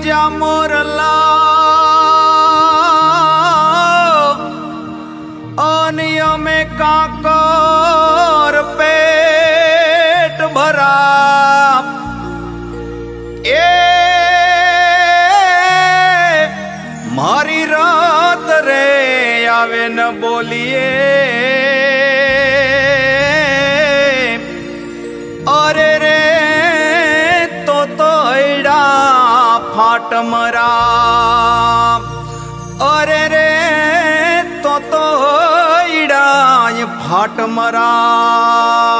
બીજા મોરલા અને અમે કાકર પેટ ભરા એ મારી રાત રે આવે ન બોલીએ અરે રે તો એડા ફાટ મરા અરે રે તો એડા ફાટ મરા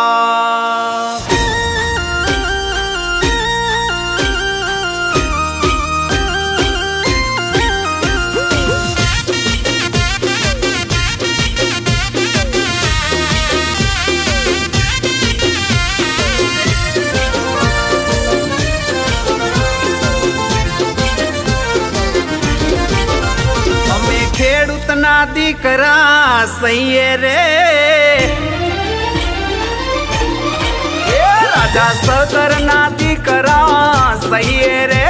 ખેડૂતના દીકરા સહીએ રે રાજા સદરના દીકરા સહીએ રે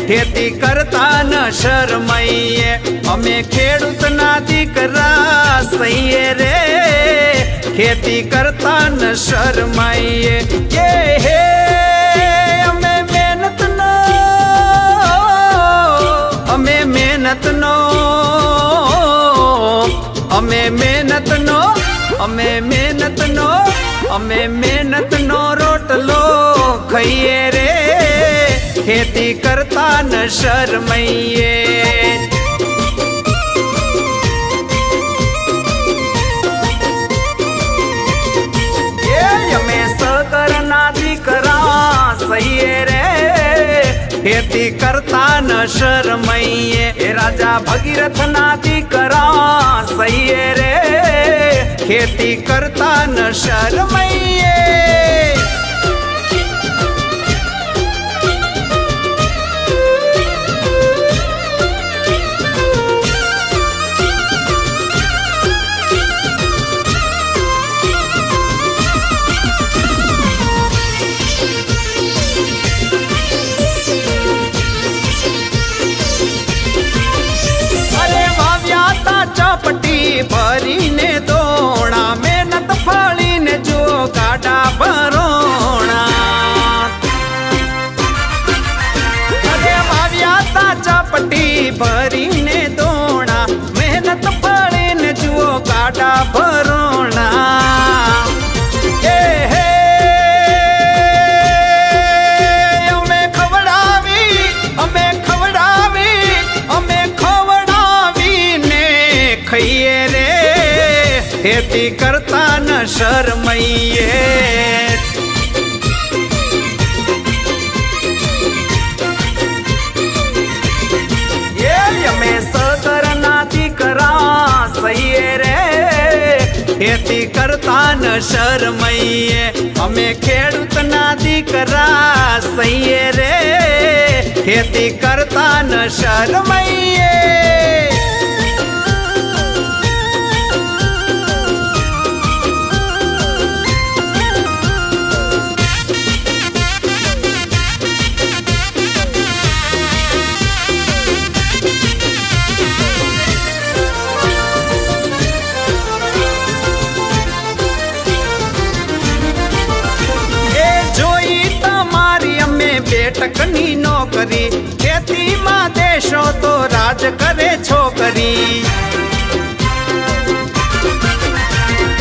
ખેતી કરતા ન શરમાઈએ અમે ખેડૂતના દીકરા સહીએ રે ખેતી કરતા ન શરમાઈએ કે હે અમે મહેનતનો અમે મહેનતનો અમે મહેનતનો અમે મહેનતનો અમે મહેનતનો રોટલો ખાઈએ રે ખેતી કરતા ન શરમાઈએ અમે સદરના દીકરા સહીએ રે ખેતી કરતા ન શરમાઈએ એ રાજા ભગીરથના દીકરા સહીએ રે ખેતી કરતા ન શરમાઈએ ચપટી ભરીને દોણા મહેનત ફળીને જો ગાડા ભરોણા અરે વાવ્યા તા ચપટી ભરીને દોણા મહેનત ફળીને જુઓ ગાડા ભરોણા એ હે અમે ખવડાવી અમે ખવડાવી અમે ખાઈએ રે ખેતી કરતા ન શરમાઈએ અમે સદરના દીકરા સહીએ રે ખેતી કરતા ન શરમાઈએ અમે ખેડૂતના દીકરા સહીએ રે ખેતી કરતા ન શરમાઈએ બેટકની નોકરી ખેતીમાં દેશો તો રાજ કરે છોકરી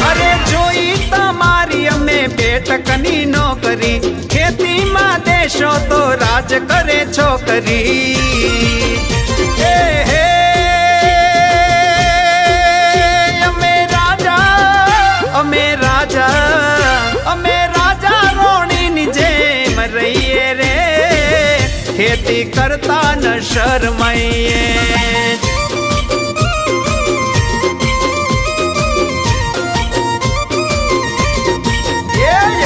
અરે જોઈ તમારી અમે બેટકની નોકરી ખેતીમાં દેશો તો રાજ કરે છોકરી હે હે અમે રાજા અમે રાજા અમે રાજા રોણીની જેમ રહીએ રે ખેતી કરતા ન શરમાઈએ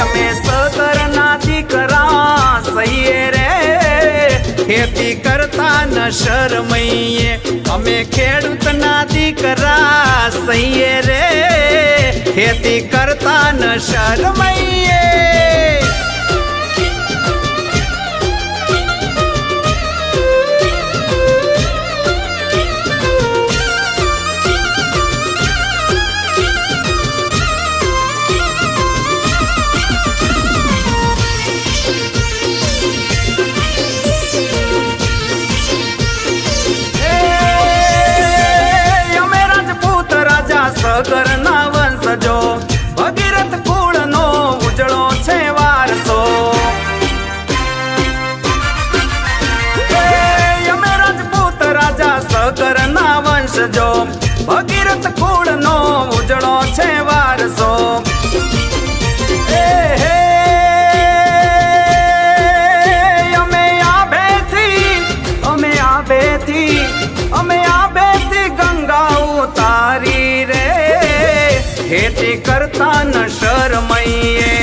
અમે સદરના દીકરા સહીએ રે ખેતી કરતા ન શરમાઈએ અમે ખેડૂતના દીકરા સહીએ રે ખેતી કરતા ન શરમાઈએ વરસજો ભગીરથ કુળનો ઉજળો છે વારસો એ હે અમે આ બેથી ગંગા ઉતારી રે ખેતી કરતા ન શરમઈએ